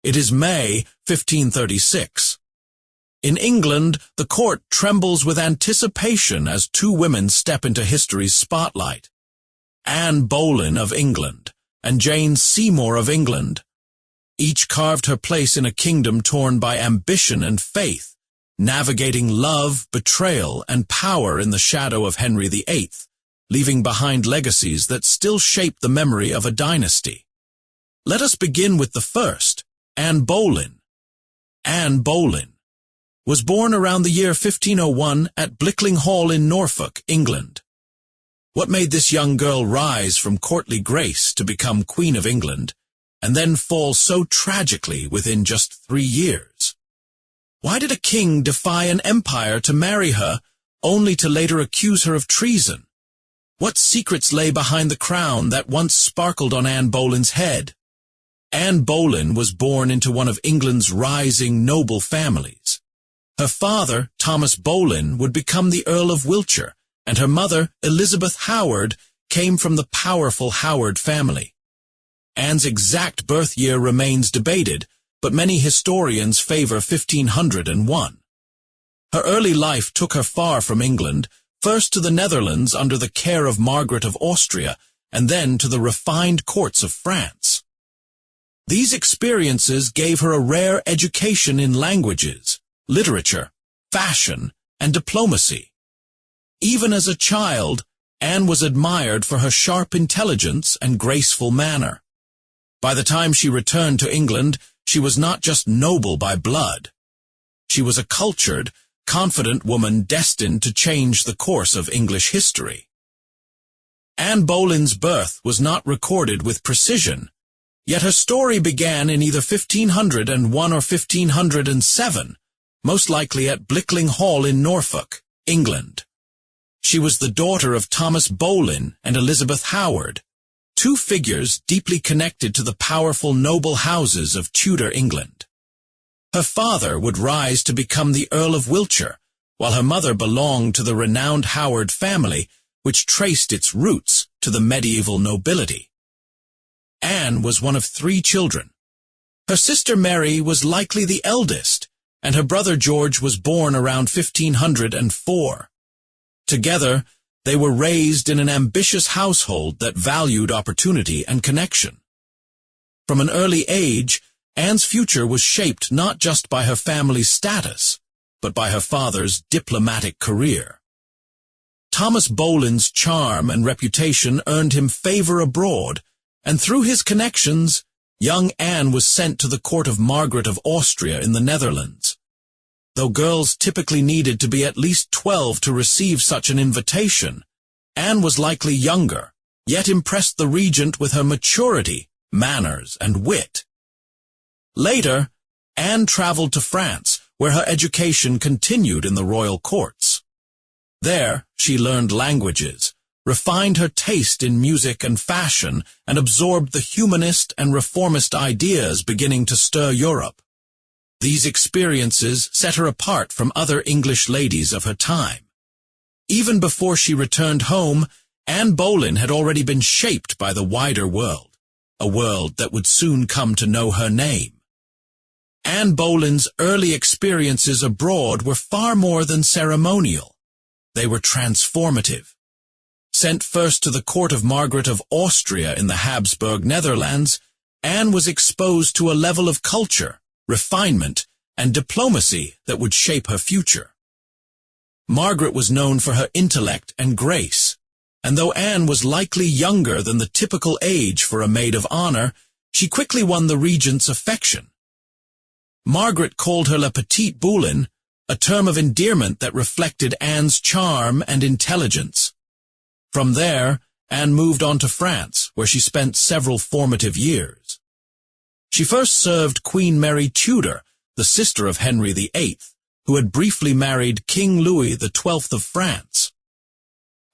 It is May 1536. In England, the court trembles with anticipation as two women step into history's spotlight. Anne Boleyn of England and Jane Seymour of England. Each carved her place in a kingdom torn by ambition and faith, navigating love, betrayal, and power in the shadow of Henry VIII, leaving behind legacies that still shape the memory of a dynasty. Let us begin with the first, Anne Boleyn. Anne Boleyn was born around the year 1501 at Blickling Hall in Norfolk, England. What made this young girl rise from courtly grace to become Queen of England, and then fall so tragically within just 3 years? Why did a king defy an empire to marry her, only to later accuse her of treason? What secrets lay behind the crown that once sparkled on Anne Boleyn's head? Anne Boleyn was born into one of England's rising noble families. Her father, Thomas Boleyn, would become the Earl of Wiltshire, and her mother, Elizabeth Howard, came from the powerful Howard family. Anne's exact birth year remains debated, but many historians favor 1501. Her early life took her far from England, first to the Netherlands under the care of Margaret of Austria, and then to the refined courts of France. These experiences gave her a rare education in languages, literature, fashion, and diplomacy. Even as a child, Anne was admired for her sharp intelligence and graceful manner. By the time she returned to England, she was not just noble by blood. She was a cultured, confident woman destined to change the course of English history. Anne Boleyn's birth was not recorded with precision, yet her story began in either 1501 or 1507, most likely at Blickling Hall in Norfolk, England. She was the daughter of Thomas Boleyn and Elizabeth Howard, two figures deeply connected to the powerful noble houses of Tudor England. Her father would rise to become the Earl of Wiltshire, while her mother belonged to the renowned Howard family, which traced its roots to the medieval nobility. Anne was one of 3 children. Her sister Mary was likely the eldest, and her brother George was born around 1504. Together, they were raised in an ambitious household that valued opportunity and connection. From an early age, Anne's future was shaped not just by her family's status, but by her father's diplomatic career. Thomas Boleyn's charm and reputation earned him favor abroad, and through his connections, young Anne was sent to the court of Margaret of Austria in the Netherlands. Though girls typically needed to be at least 12 to receive such an invitation, Anne was likely younger, yet impressed the regent with her maturity, manners, and wit. Later, Anne traveled to France, where her education continued in the royal courts. There, she learned languages, refined her taste in music and fashion, and absorbed the humanist and reformist ideas beginning to stir Europe. These experiences set her apart from other English ladies of her time. Even before she returned home, Anne Boleyn had already been shaped by the wider world, a world that would soon come to know her name. Anne Boleyn's early experiences abroad were far more than ceremonial. They were transformative. Sent first to the court of Margaret of Austria in the Habsburg Netherlands, Anne was exposed to a level of culture, refinement, and diplomacy that would shape her future. Margaret was known for her intellect and grace, and though Anne was likely younger than the typical age for a maid of honor, she quickly won the regent's affection. Margaret called her La Petite Boleyn, a term of endearment that reflected Anne's charm and intelligence. From there, Anne moved on to France, where she spent several formative years. She first served Queen Mary Tudor, the sister of Henry VIII, who had briefly married King Louis XII of France.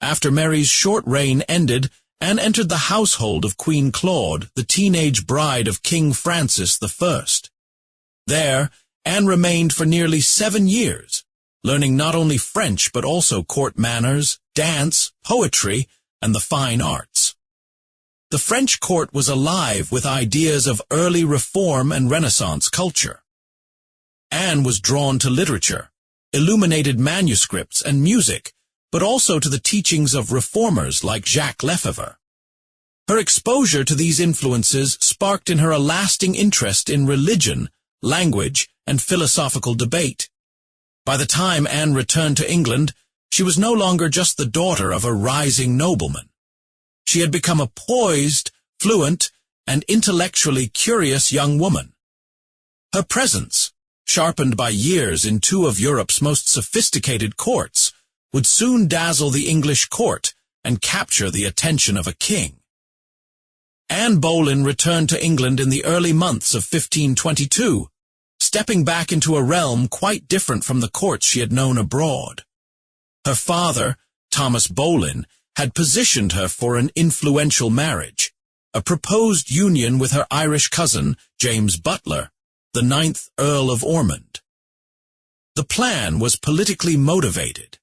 After Mary's short reign ended, Anne entered the household of Queen Claude, the teenage bride of King Francis I. There, Anne remained for nearly 7 years, learning not only French but also court manners, dance, poetry, and the fine arts. The French court was alive with ideas of early reform and Renaissance culture. Anne was drawn to literature, illuminated manuscripts and music, but also to the teachings of reformers like Jacques Lefebvre. Her exposure to these influences sparked in her a lasting interest in religion, language, and philosophical debate. By the time Anne returned to England, she was no longer just the daughter of a rising nobleman. She had become a poised, fluent, and intellectually curious young woman. Her presence, sharpened by years in two of Europe's most sophisticated courts, would soon dazzle the English court and capture the attention of a king. Anne Boleyn returned to England in the early months of 1522, stepping back into a realm quite different from the courts she had known abroad. Her father, Thomas Boleyn, had positioned her for an influential marriage, a proposed union with her Irish cousin, James Butler, the 9th Earl of Ormond. The plan was politically motivated.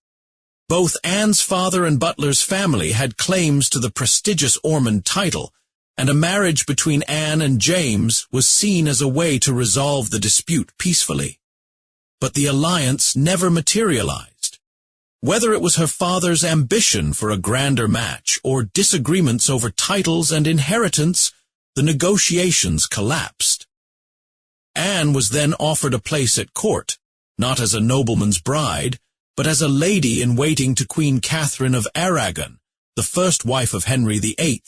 Both Anne's father and Butler's family had claims to the prestigious Ormond title, and a marriage between Anne and James was seen as a way to resolve the dispute peacefully. But the alliance never materialized. Whether it was her father's ambition for a grander match or disagreements over titles and inheritance, the negotiations collapsed. Anne was then offered a place at court, not as a nobleman's bride, but as a lady-in-waiting to Queen Catherine of Aragon, the first wife of Henry VIII.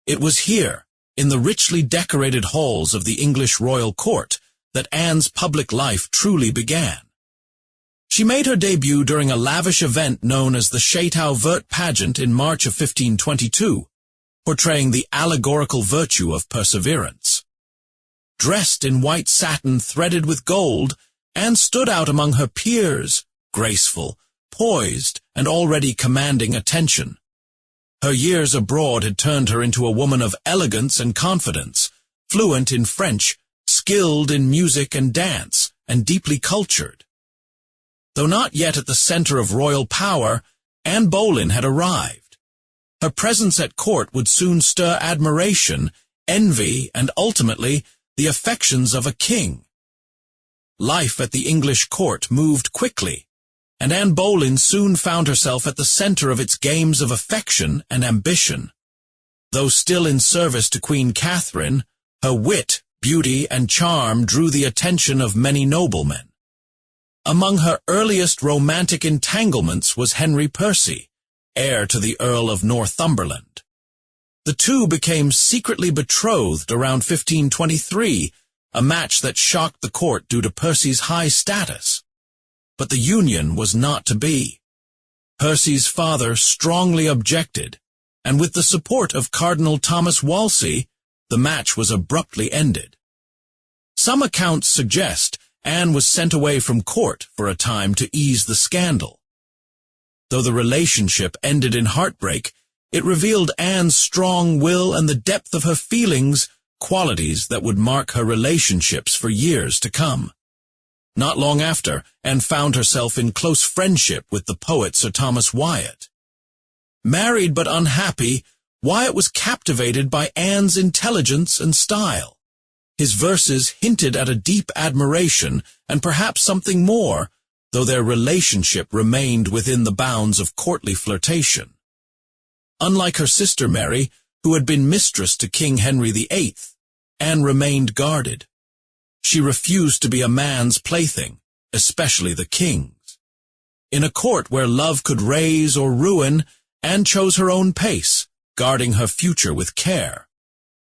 It was here, in the richly decorated halls of the English royal court, that Anne's public life truly began. She made her debut during a lavish event known as the Château Vert pageant in March of 1522, portraying the allegorical virtue of perseverance. Dressed in white satin threaded with gold, Anne stood out among her peers, graceful, poised, and already commanding attention. Her years abroad had turned her into a woman of elegance and confidence, fluent in French, skilled in music and dance, and deeply cultured. Though not yet at the center of royal power, Anne Boleyn had arrived. Her presence at court would soon stir admiration, envy, and ultimately the affections of a king. Life at the English court moved quickly, and Anne Boleyn soon found herself at the center of its games of affection and ambition. Though still in service to Queen Catherine, her wit, beauty, and charm drew the attention of many noblemen. Among her earliest romantic entanglements was Henry Percy, heir to the Earl of Northumberland. The two became secretly betrothed around 1523, a match that shocked the court due to Percy's high status. But the union was not to be. Percy's father strongly objected, and with the support of Cardinal Thomas Wolsey, the match was abruptly ended. Some accounts suggest Anne was sent away from court for a time to ease the scandal. Though the relationship ended in heartbreak, it revealed Anne's strong will and the depth of her feelings, qualities that would mark her relationships for years to come. Not long after, Anne found herself in close friendship with the poet Sir Thomas Wyatt. Married but unhappy, Wyatt was captivated by Anne's intelligence and style. His verses hinted at a deep admiration and perhaps something more, though their relationship remained within the bounds of courtly flirtation. Unlike her sister Mary, who had been mistress to King Henry VIII, Anne remained guarded. She refused to be a man's plaything, especially the king's. In a court where love could raise or ruin, Anne chose her own pace, guarding her future with care.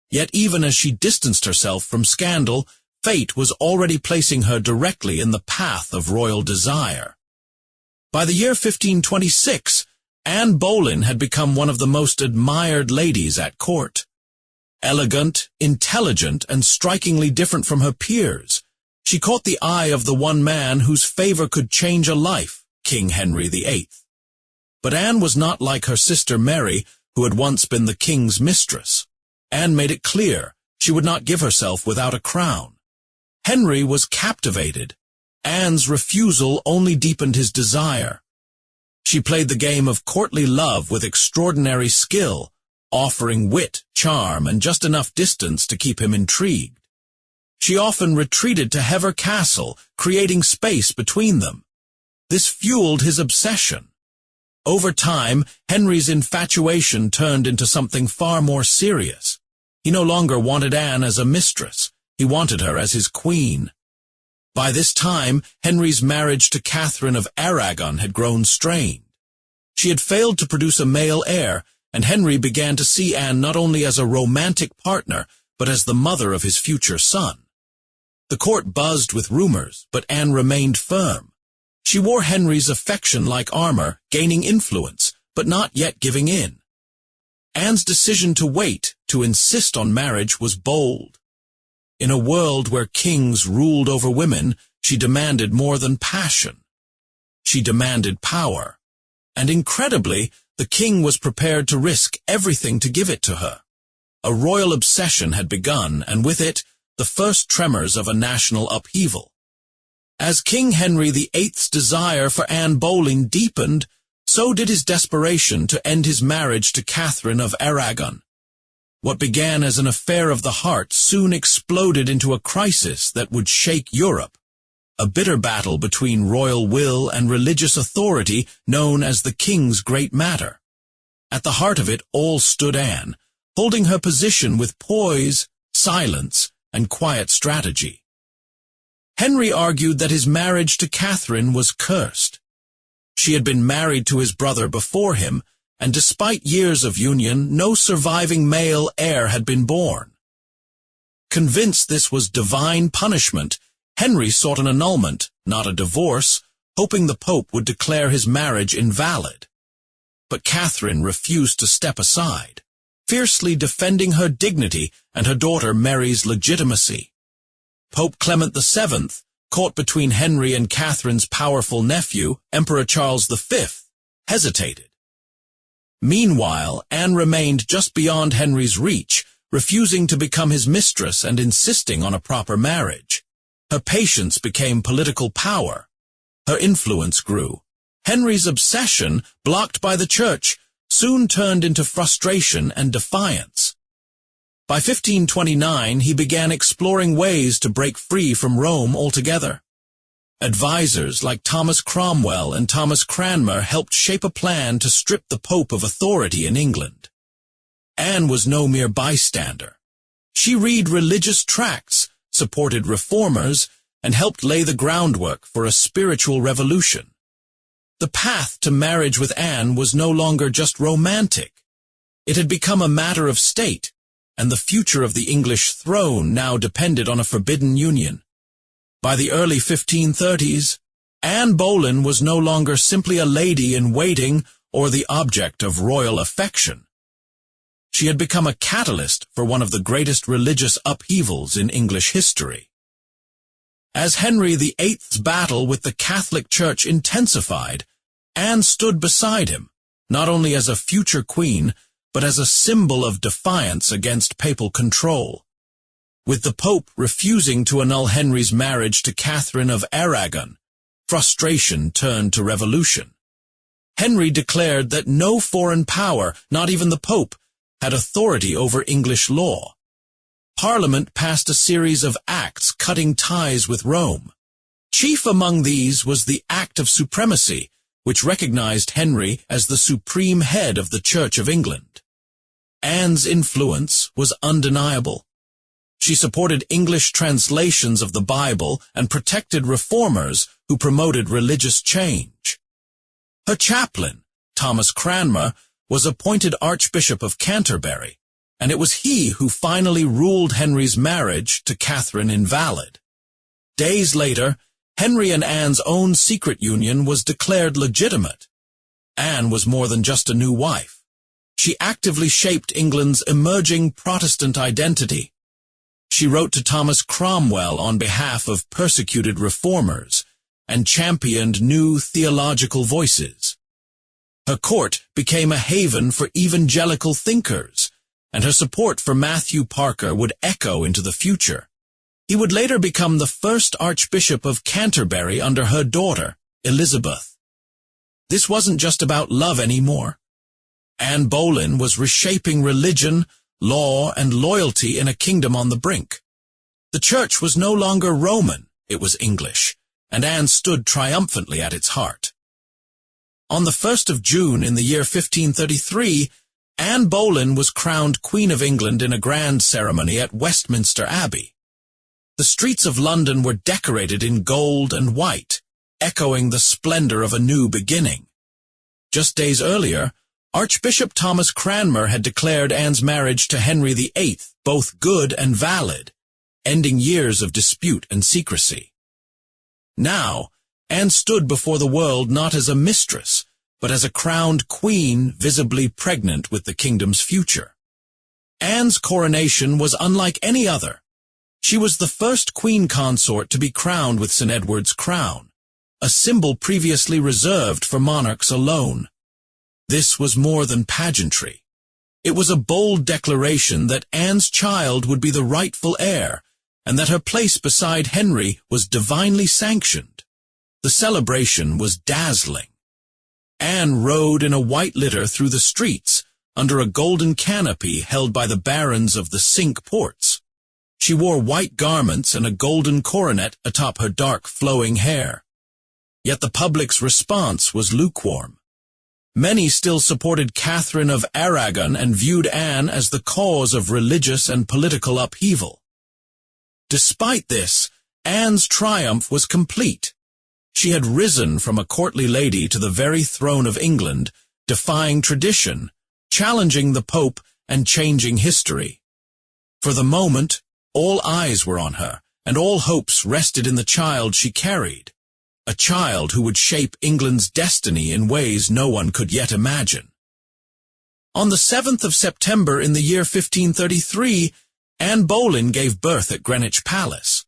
Yet even as she distanced herself from scandal, fate was already placing her directly in the path of royal desire. By the year 1526, Anne Boleyn had become one of the most admired ladies at court. Elegant, intelligent, and strikingly different from her peers, she caught the eye of the one man whose favor could change a life, King Henry VIII. But Anne was not like her sister Mary, who had once been the king's mistress. Anne made it clear she would not give herself without a crown. Henry was captivated. Anne's refusal only deepened his desire. She played the game of courtly love with extraordinary skill, offering wit, charm, and just enough distance to keep him intrigued. She often retreated to Hever Castle, creating space between them. This fueled his obsession. Over time, Henry's infatuation turned into something far more serious. He no longer wanted Anne as a mistress. He wanted her as his queen. By this time, Henry's marriage to Catherine of Aragon had grown strained. She had failed to produce a male heir, and Henry began to see Anne not only as a romantic partner, but as the mother of his future son. The court buzzed with rumors, but Anne remained firm. She wore Henry's affection like armor, gaining influence, but not yet giving in. Anne's decision to wait, to insist on marriage, was bold. In a world where kings ruled over women, she demanded more than passion. She demanded power. And incredibly, the king was prepared to risk everything to give it to her. A royal obsession had begun, and with it, the first tremors of a national upheaval. As King Henry VIII's desire for Anne Boleyn deepened, so did his desperation to end his marriage to Catherine of Aragon. What began as an affair of the heart soon exploded into a crisis that would shake Europe, a bitter battle between royal will and religious authority known as the King's Great Matter. At the heart of it all stood Anne, holding her position with poise, silence, and quiet strategy. Henry argued that his marriage to Catherine was cursed. She had been married to his brother before him, and despite years of union, no surviving male heir had been born. Convinced this was divine punishment, Henry sought an annulment, not a divorce, hoping the Pope would declare his marriage invalid. But Catherine refused to step aside, fiercely defending her dignity and her daughter Mary's legitimacy. Pope Clement VII, caught between Henry and Catherine's powerful nephew, Emperor Charles V, hesitated. Meanwhile, Anne remained just beyond Henry's reach, refusing to become his mistress and insisting on a proper marriage. Her patience became political power. Her influence grew. Henry's obsession, blocked by the church, soon turned into frustration and defiance. By 1529, he began exploring ways to break free from Rome altogether. Advisors like Thomas Cromwell and Thomas Cranmer helped shape a plan to strip the Pope of authority in England. Anne was no mere bystander. She read religious tracts, supported reformers, and helped lay the groundwork for a spiritual revolution. The path to marriage with Anne was no longer just romantic. It had become a matter of state, and the future of the English throne now depended on a forbidden union. By the early 1530s, Anne Boleyn was no longer simply a lady in waiting or the object of royal affection. She had become a catalyst for one of the greatest religious upheavals in English history. As Henry VIII's battle with the Catholic Church intensified, Anne stood beside him, not only as a future queen, but as a symbol of defiance against papal control. With the Pope refusing to annul Henry's marriage to Catherine of Aragon, frustration turned to revolution. Henry declared that no foreign power, not even the Pope, had authority over English law. Parliament passed a series of acts cutting ties with Rome. Chief among these was the Act of Supremacy, which recognized Henry as the supreme head of the Church of England. Anne's influence was undeniable. She supported English translations of the Bible and protected reformers who promoted religious change. Her chaplain, Thomas Cranmer, was appointed Archbishop of Canterbury, and it was he who finally ruled Henry's marriage to Catherine invalid. Days later, Henry and Anne's own secret union was declared legitimate. Anne was more than just a new wife. She actively shaped England's emerging Protestant identity. She wrote to Thomas Cromwell on behalf of persecuted reformers and championed new theological voices. Her court became a haven for evangelical thinkers, and her support for Matthew Parker would echo into the future. He would later become the first Archbishop of Canterbury under her daughter, Elizabeth. This wasn't just about love anymore. Anne Boleyn was reshaping religion, law, and loyalty in a kingdom on the brink. The church was no longer Roman, it was English, and Anne stood triumphantly at its heart. On the 1st of June in the year 1533, Anne Boleyn was crowned Queen of England in a grand ceremony at Westminster Abbey. The streets of London were decorated in gold and white, echoing the splendor of a new beginning. Just days earlier, Archbishop Thomas Cranmer had declared Anne's marriage to Henry VIII both good and valid, ending years of dispute and secrecy. Now, Anne stood before the world not as a mistress, but as a crowned queen visibly pregnant with the kingdom's future. Anne's coronation was unlike any other. She was the first queen consort to be crowned with St. Edward's crown, a symbol previously reserved for monarchs alone. This was more than pageantry. It was a bold declaration that Anne's child would be the rightful heir, and that her place beside Henry was divinely sanctioned. The celebration was dazzling. Anne rode in a white litter through the streets, under a golden canopy held by the barons of the Cinque Ports. She wore white garments and a golden coronet atop her dark flowing hair. Yet the public's response was lukewarm. Many still supported Catherine of Aragon and viewed Anne as the cause of religious and political upheaval. Despite this, Anne's triumph was complete. She had risen from a courtly lady to the very throne of England, defying tradition, challenging the Pope, and changing history. For the moment, all eyes were on her, and all hopes rested in the child she carried. A child who would shape England's destiny in ways no one could yet imagine. On the 7th of September in the year 1533, Anne Boleyn gave birth at Greenwich Palace.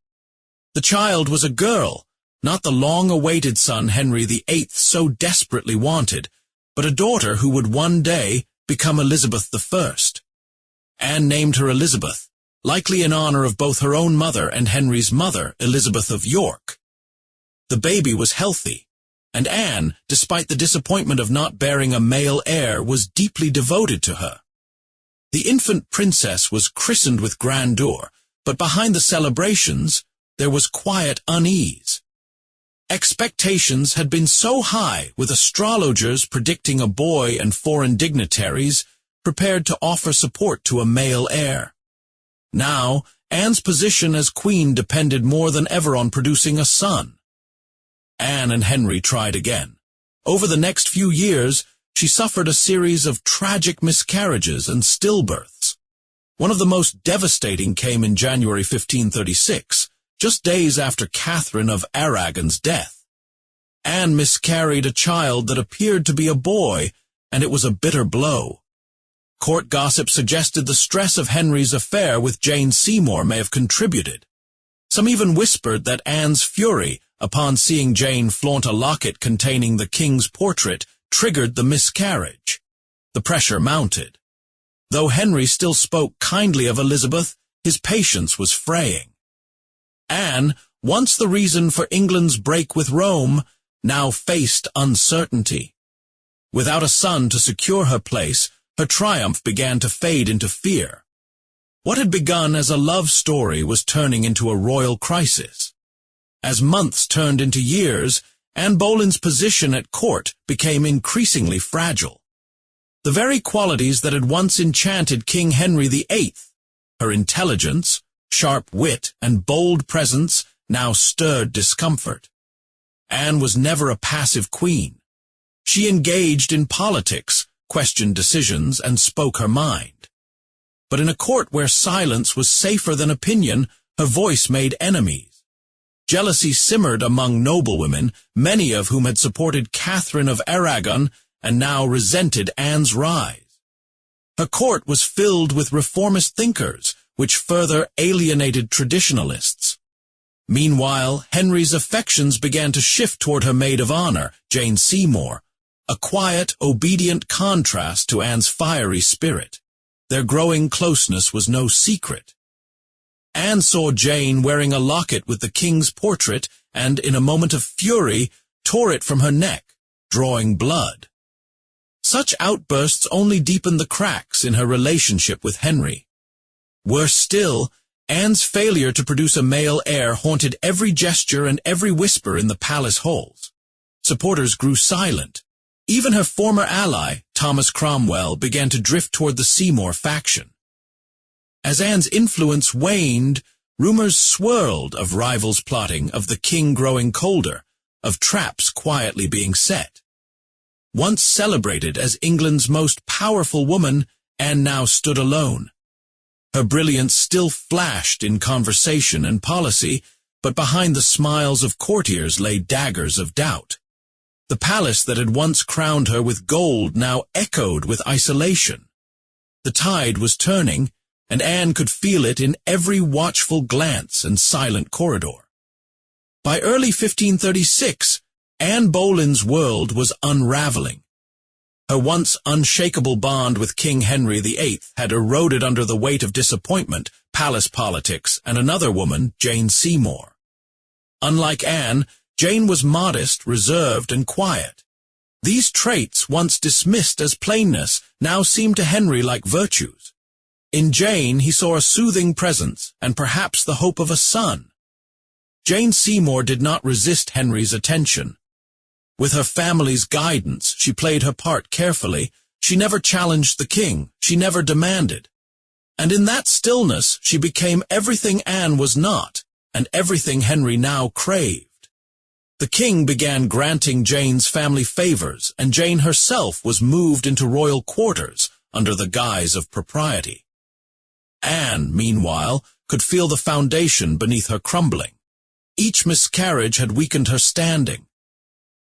The child was a girl, not the long-awaited son Henry VIII so desperately wanted, but a daughter who would one day become Elizabeth I. Anne named her Elizabeth, likely in honor of both her own mother and Henry's mother, Elizabeth of York. The baby was healthy, and Anne, despite the disappointment of not bearing a male heir, was deeply devoted to her. The infant princess was christened with grandeur, but behind the celebrations, there was quiet unease. Expectations had been so high, with astrologers predicting a boy and foreign dignitaries prepared to offer support to a male heir. Now, Anne's position as queen depended more than ever on producing a son. Anne and Henry tried again. Over the next few years, she suffered a series of tragic miscarriages and stillbirths. One of the most devastating came in January 1536, just days after Catherine of Aragon's death. Anne miscarried a child that appeared to be a boy, and it was a bitter blow. Court gossip suggested the stress of Henry's affair with Jane Seymour may have contributed. Some even whispered that Anne's fury upon seeing Jane flaunt a locket containing the king's portrait triggered the miscarriage. The pressure mounted. Though Henry still spoke kindly of Elizabeth, his patience was fraying. Anne, once the reason for England's break with Rome, now faced uncertainty. Without a son to secure her place, her triumph began to fade into fear. What had begun as a love story was turning into a royal crisis. As months turned into years, Anne Boleyn's position at court became increasingly fragile. The very qualities that had once enchanted King Henry VIII, her intelligence, sharp wit, and bold presence, now stirred discomfort. Anne was never a passive queen. She engaged in politics, questioned decisions, and spoke her mind. But in a court where silence was safer than opinion, her voice made enemies. Jealousy simmered among noblewomen, many of whom had supported Catherine of Aragon and now resented Anne's rise. Her court was filled with reformist thinkers, which further alienated traditionalists. Meanwhile, Henry's affections began to shift toward her maid of honor, Jane Seymour, a quiet, obedient contrast to Anne's fiery spirit. Their growing closeness was no secret. Anne saw Jane wearing a locket with the king's portrait and, in a moment of fury, tore it from her neck, drawing blood. such outbursts only deepened the cracks in her relationship with Henry. Worse still, Anne's failure to produce a male heir haunted every gesture and every whisper in the palace halls. Supporters grew silent. Even her former ally, Thomas Cromwell, began to drift toward the Seymour faction. As Anne's influence waned, rumors swirled of rivals plotting, of the king growing colder, of traps quietly being set. Once celebrated as England's most powerful woman, Anne now stood alone. Her brilliance still flashed in conversation and policy, but behind the smiles of courtiers lay daggers of doubt. The palace that had once crowned her with gold now echoed with isolation. The tide was turning, and Anne could feel it in every watchful glance and silent corridor. By early 1536, Anne Boleyn's world was unraveling. Her once unshakable bond with King Henry VIII had eroded under the weight of disappointment, palace politics, and another woman, Jane Seymour. Unlike Anne, Jane was modest, reserved, and quiet. These traits, once dismissed as plainness, now seemed to Henry like virtues. In Jane, he saw a soothing presence, and perhaps the hope of a son. Jane Seymour did not resist Henry's attention. With her family's guidance, she played her part carefully. She never challenged the king. She never demanded. And in that stillness, she became everything Anne was not, and everything Henry now craved. The king began granting Jane's family favors, and Jane herself was moved into royal quarters under the guise of propriety. Anne, meanwhile, could feel the foundation beneath her crumbling. Each miscarriage had weakened her standing.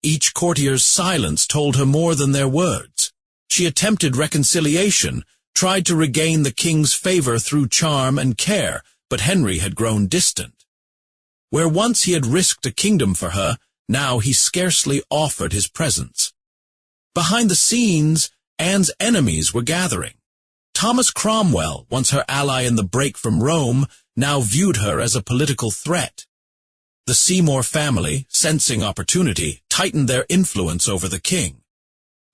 Each courtier's silence told her more than their words. She attempted reconciliation, tried to regain the king's favor through charm and care, but Henry had grown distant. Where once he had risked a kingdom for her, now he scarcely offered his presence. Behind the scenes, Anne's enemies were gathering. Thomas Cromwell, once her ally in the break from Rome, now viewed her as a political threat. The Seymour family, sensing opportunity, tightened their influence over the king.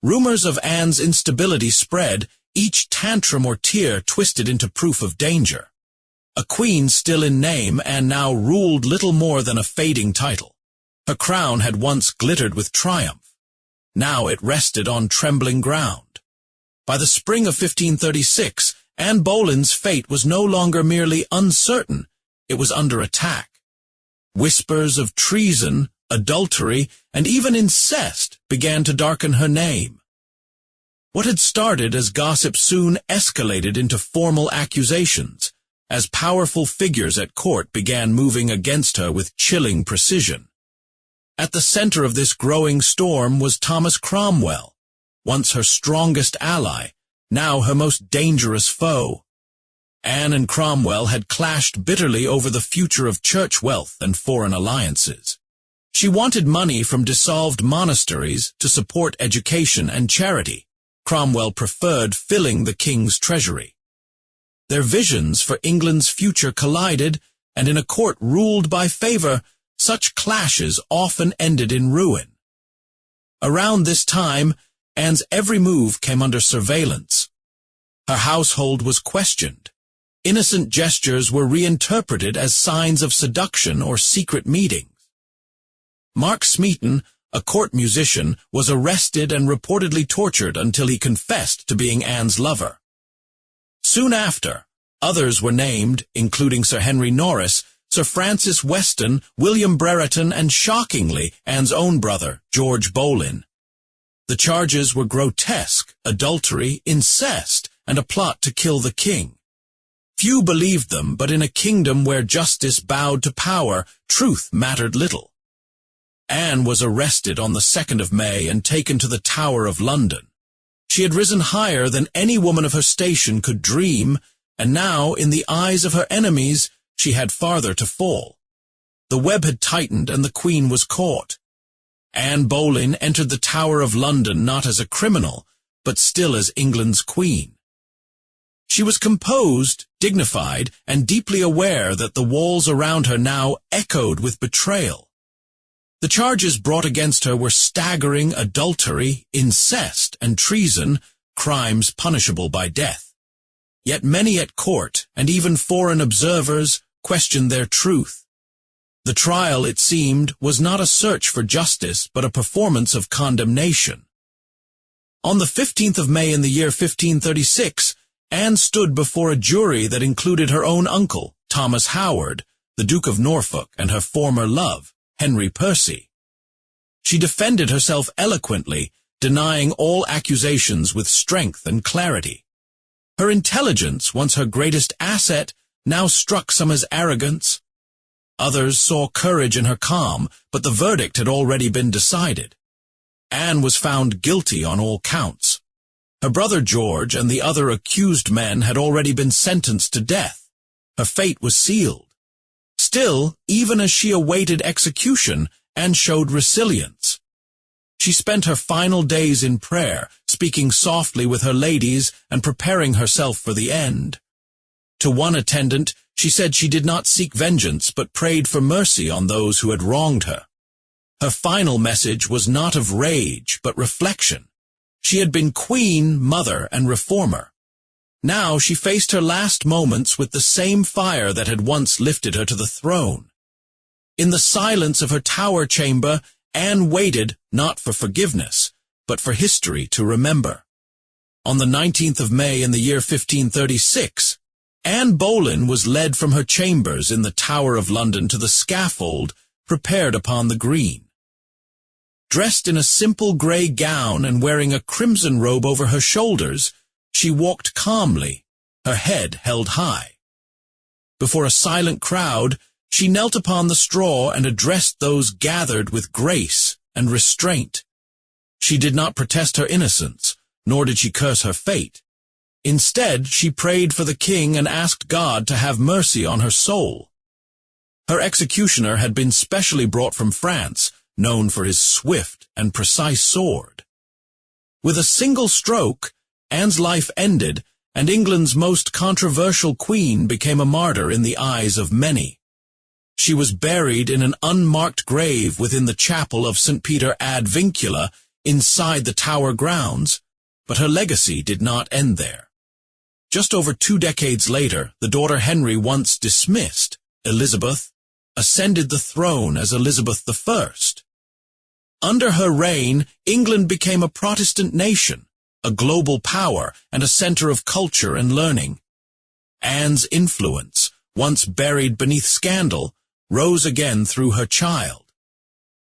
Rumors of Anne's instability spread, each tantrum or tear twisted into proof of danger. A queen still in name, Anne now ruled little more than a fading title. Her crown had once glittered with triumph. Now it rested on trembling ground. By the spring of 1536, Anne Boleyn's fate was no longer merely uncertain, it was under attack. Whispers of treason, adultery, and even incest began to darken her name. What had started as gossip soon escalated into formal accusations, as powerful figures at court began moving against her with chilling precision. At the center of this growing storm was Thomas Cromwell, once her strongest ally, now her most dangerous foe. Anne and Cromwell had clashed bitterly over the future of church wealth and foreign alliances. She wanted money from dissolved monasteries to support education and charity. Cromwell preferred filling the king's treasury. Their visions for England's future collided, and in a court ruled by favor, such clashes often ended in ruin. Around this time, Anne's every move came under surveillance. Her household was questioned. Innocent gestures were reinterpreted as signs of seduction or secret meetings. Mark Smeaton, a court musician, was arrested and reportedly tortured until he confessed to being Anne's lover. Soon after, others were named, including Sir Henry Norris, Sir Francis Weston, William Brereton, and shockingly, Anne's own brother, George Boleyn. The charges were grotesque: adultery, incest, and a plot to kill the king. Few believed them, but in a kingdom where justice bowed to power, truth mattered little. Anne was arrested on the 2nd of May and taken to the Tower of London. She had risen higher than any woman of her station could dream, and now, in the eyes of her enemies, she had farther to fall. The web had tightened and the Queen was caught. Anne Boleyn entered the Tower of London not as a criminal, but still as England's Queen. She was composed, dignified, and deeply aware that the walls around her now echoed with betrayal. The charges brought against her were staggering: adultery, incest, and treason, crimes punishable by death. Yet many at court, and even foreign observers, questioned their truth. The trial, it seemed, was not a search for justice, but a performance of condemnation. On the 15th of May in the year 1536, Anne stood before a jury that included her own uncle, Thomas Howard, the Duke of Norfolk, and her former love, Henry Percy. She defended herself eloquently, denying all accusations with strength and clarity. Her intelligence, once her greatest asset, now struck some as arrogance. Others saw courage in her calm, but the verdict had already been decided. Anne was found guilty on all counts. Her brother George and the other accused men had already been sentenced to death. Her fate was sealed. Still, even as she awaited execution, Anne showed resilience. She spent her final days in prayer, speaking softly with her ladies and preparing herself for the end. To one attendant, she said she did not seek vengeance, but prayed for mercy on those who had wronged her. Her final message was not of rage, but reflection. She had been queen, mother, and reformer. Now she faced her last moments with the same fire that had once lifted her to the throne. In the silence of her tower chamber, Anne waited not for forgiveness, but for history to remember. On the 19th of May in the year 1536, Anne Boleyn was led from her chambers in the Tower of London to the scaffold prepared upon the green. Dressed in a simple grey gown and wearing a crimson robe over her shoulders, she walked calmly, her head held high. Before a silent crowd, she knelt upon the straw and addressed those gathered with grace and restraint. She did not protest her innocence, nor did she curse her fate. Instead, she prayed for the king and asked God to have mercy on her soul. Her executioner had been specially brought from France, known for his swift and precise sword. With a single stroke, Anne's life ended, and England's most controversial queen became a martyr in the eyes of many. She was buried in an unmarked grave within the chapel of St. Peter ad Vincula inside the Tower grounds, but her legacy did not end there. Just over 2 decades later, the daughter Henry once dismissed, Elizabeth, ascended the throne as Elizabeth I. Under her reign, England became a Protestant nation, a global power, and a center of culture and learning. Anne's influence, once buried beneath scandal, rose again through her child.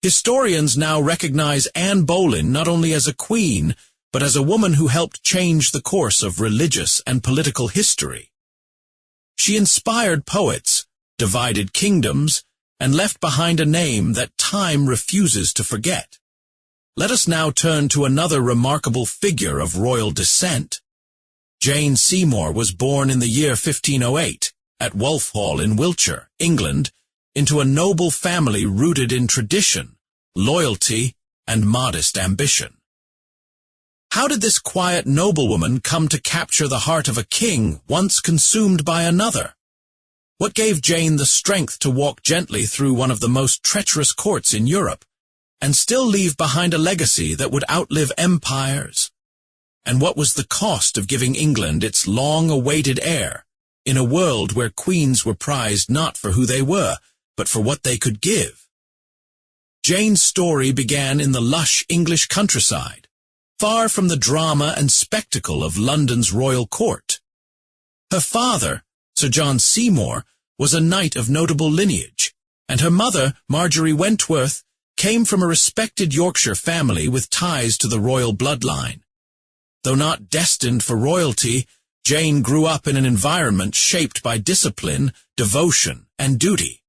Historians now recognize Anne Boleyn not only as a queen, but as a woman who helped change the course of religious and political history. She inspired poets, divided kingdoms, and left behind a name that time refuses to forget. Let us now turn to another remarkable figure of royal descent. Jane Seymour was born in the year 1508 at Wolfhall in Wiltshire, England, into a noble family rooted in tradition, loyalty, and modest ambition. How did this quiet noblewoman come to capture the heart of a king once consumed by another? What gave Jane the strength to walk gently through one of the most treacherous courts in Europe, and still leave behind a legacy that would outlive empires? And what was the cost of giving England its long-awaited heir, in a world where queens were prized not for who they were, but for what they could give? Jane's story began in the lush English countryside, far from the drama and spectacle of London's royal court. Her father, Sir John Seymour, was a knight of notable lineage, and her mother, Marjorie Wentworth, came from a respected Yorkshire family with ties to the royal bloodline. Though not destined for royalty, Jane grew up in an environment shaped by discipline, devotion, and duty.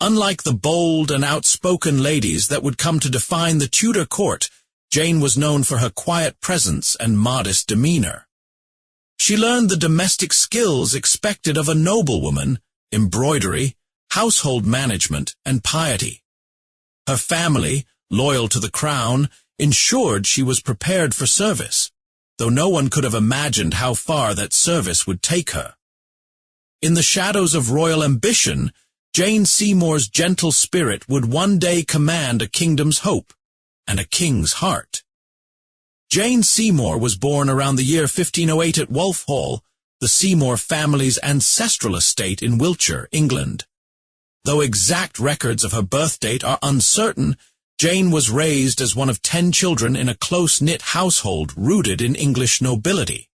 Unlike the bold and outspoken ladies that would come to define the Tudor court, Jane was known for her quiet presence and modest demeanor. She learned the domestic skills expected of a noblewoman: embroidery, household management, and piety. Her family, loyal to the crown, ensured she was prepared for service, though no one could have imagined how far that service would take her. In the shadows of royal ambition, Jane Seymour's gentle spirit would one day command a kingdom's hope and a king's heart. Jane Seymour was born around the year 1508 at Wolfhall, the Seymour family's ancestral estate in Wiltshire, England. Though exact records of her birth date are uncertain, Jane was raised as one of 10 children in a close-knit household rooted in English nobility.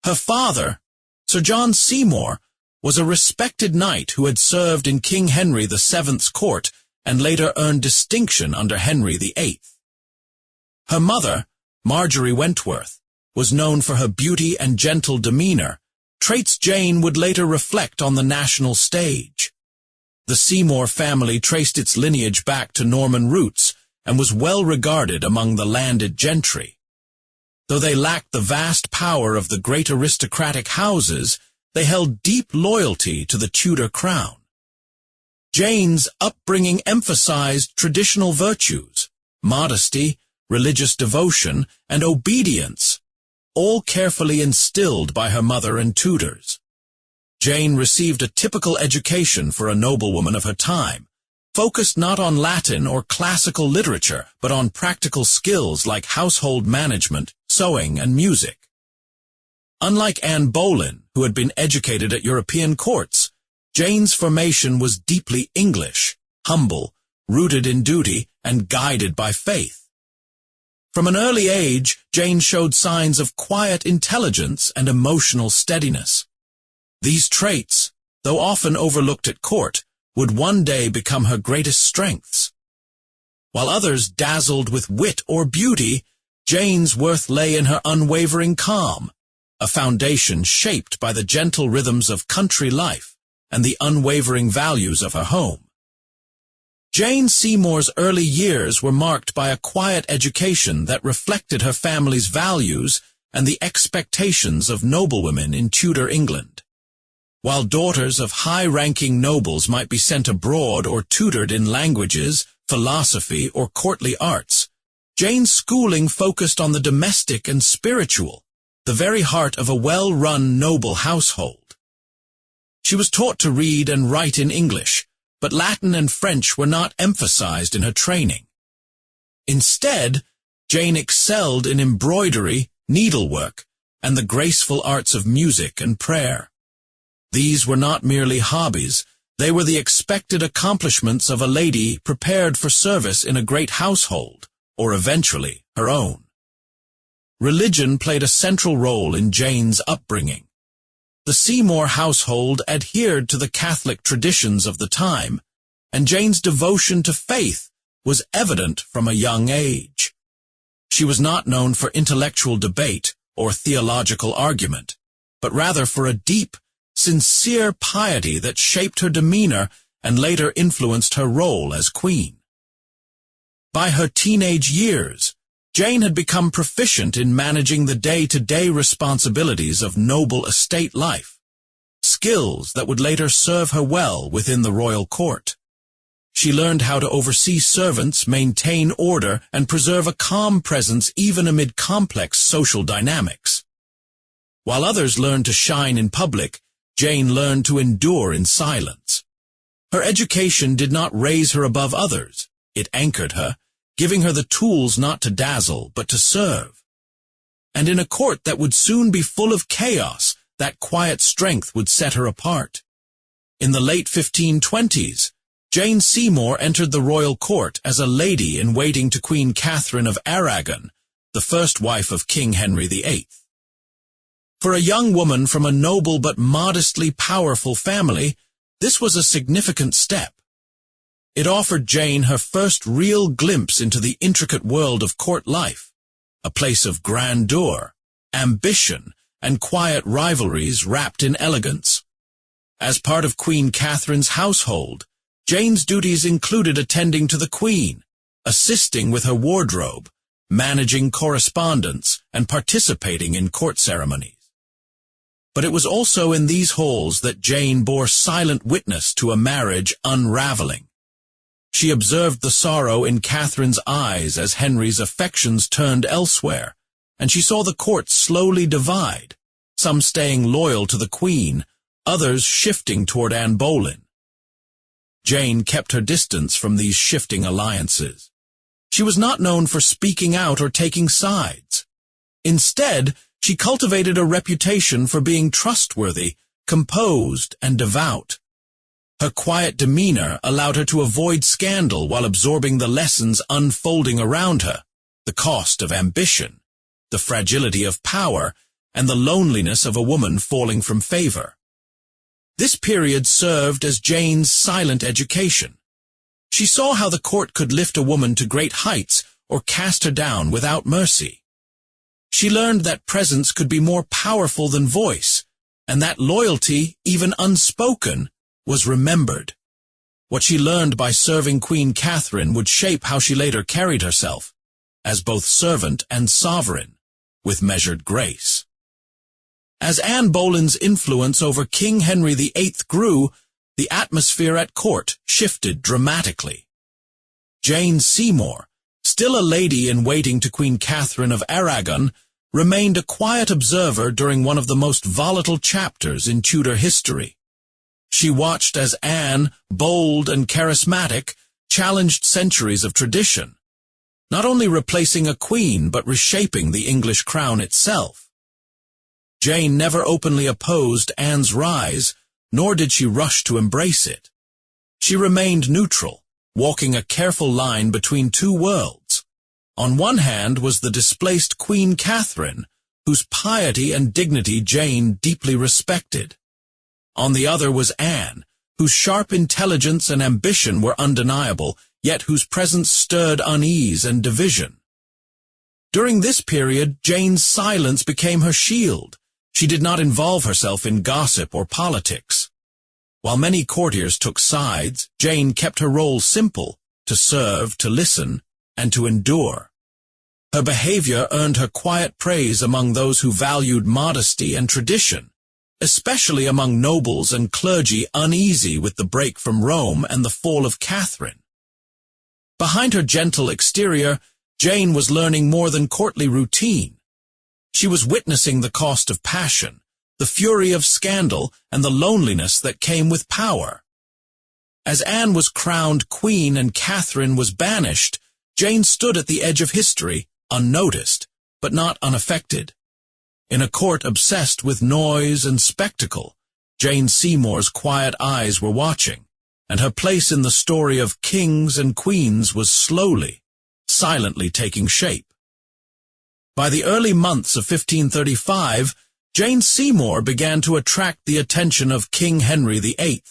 Her father, Sir John Seymour, was a respected knight who had served in King Henry VII's court and later earned distinction under Henry VIII. Her mother, Marjorie Wentworth, was known for her beauty and gentle demeanor, traits Jane would later reflect on the national stage. The Seymour family traced its lineage back to Norman roots and was well regarded among the landed gentry. Though they lacked the vast power of the great aristocratic houses, they held deep loyalty to the Tudor crown. Jane's upbringing emphasized traditional virtues, modesty, religious devotion, and obedience, all carefully instilled by her mother and tutors. Jane received a typical education for a noblewoman of her time, focused not on Latin or classical literature, but on practical skills like household management, sewing, and music. Unlike Anne Boleyn, who had been educated at European courts, Jane's formation was deeply English, humble, rooted in duty, and guided by faith. From an early age, Jane showed signs of quiet intelligence and emotional steadiness. These traits, though often overlooked at court, would one day become her greatest strengths. While others dazzled with wit or beauty, Jane's worth lay in her unwavering calm, a foundation shaped by the gentle rhythms of country life and the unwavering values of her home. Jane Seymour's early years were marked by a quiet education that reflected her family's values and the expectations of noblewomen in Tudor England. While daughters of high-ranking nobles might be sent abroad or tutored in languages, philosophy, or courtly arts, Jane's schooling focused on the domestic and spiritual, the very heart of a well-run noble household. She was taught to read and write in English, but Latin and French were not emphasized in her training. Instead, Jane excelled in embroidery, needlework, and the graceful arts of music and prayer. These were not merely hobbies, they were the expected accomplishments of a lady prepared for service in a great household, or eventually her own. Religion played a central role in Jane's upbringing. The Seymour household adhered to the Catholic traditions of the time, and Jane's devotion to faith was evident from a young age. She was not known for intellectual debate or theological argument, but rather for a deep, sincere piety that shaped her demeanor and later influenced her role as queen. By her teenage years, Jane had become proficient in managing the day-to-day responsibilities of noble estate life, skills that would later serve her well within the royal court. She learned how to oversee servants, maintain order, and preserve a calm presence even amid complex social dynamics. While others learned to shine in public, Jane learned to endure in silence. Her education did not raise her above others, it anchored her, giving her the tools not to dazzle but to serve. And in a court that would soon be full of chaos, that quiet strength would set her apart. In the late 1520s, Jane Seymour entered the royal court as a lady-in-waiting to Queen Catherine of Aragon, the first wife of King Henry VIII. For a young woman from a noble but modestly powerful family, this was a significant step. It offered Jane her first real glimpse into the intricate world of court life, a place of grandeur, ambition, and quiet rivalries wrapped in elegance. As part of Queen Catherine's household, Jane's duties included attending to the Queen, assisting with her wardrobe, managing correspondence, and participating in court ceremonies. But it was also in these halls that Jane bore silent witness to a marriage unraveling. She observed the sorrow in Catherine's eyes as Henry's affections turned elsewhere, and she saw the court slowly divide, some staying loyal to the Queen, others shifting toward Anne Boleyn. Jane kept her distance from these shifting alliances. She was not known for speaking out or taking sides. Instead, she cultivated a reputation for being trustworthy, composed, and devout. Her quiet demeanor allowed her to avoid scandal while absorbing the lessons unfolding around her, the cost of ambition, the fragility of power, and the loneliness of a woman falling from favor. This period served as Jane's silent education. She saw how the court could lift a woman to great heights or cast her down without mercy. She learned that presence could be more powerful than voice, and that loyalty, even unspoken, was remembered. What she learned by serving Queen Catherine would shape how she later carried herself, as both servant and sovereign, with measured grace. As Anne Boleyn's influence over King Henry VIII grew, the atmosphere at court shifted dramatically. Jane Seymour, still a lady-in-waiting to Queen Catherine of Aragon, remained a quiet observer during one of the most volatile chapters in Tudor history. She watched as Anne, bold and charismatic, challenged centuries of tradition, not only replacing a queen but reshaping the English crown itself. Jane never openly opposed Anne's rise, nor did she rush to embrace it. She remained neutral, walking a careful line between two worlds. On one hand was the displaced Queen Catherine, whose piety and dignity Jane deeply respected. On the other was Anne, whose sharp intelligence and ambition were undeniable, yet whose presence stirred unease and division. During this period, Jane's silence became her shield. She did not involve herself in gossip or politics. While many courtiers took sides, Jane kept her role simple: to serve, to listen, and to endure. Her behavior earned her quiet praise among those who valued modesty and tradition, especially among nobles and clergy uneasy with the break from Rome and the fall of Catherine. Behind her gentle exterior, Jane was learning more than courtly routine. She was witnessing the cost of passion, the fury of scandal, and the loneliness that came with power. As Anne was crowned queen and Catherine was banished, Jane stood at the edge of history, unnoticed, but not unaffected. In a court obsessed with noise and spectacle, Jane Seymour's quiet eyes were watching, and her place in the story of kings and queens was slowly, silently taking shape. By the early months of 1535, Jane Seymour began to attract the attention of King Henry VIII.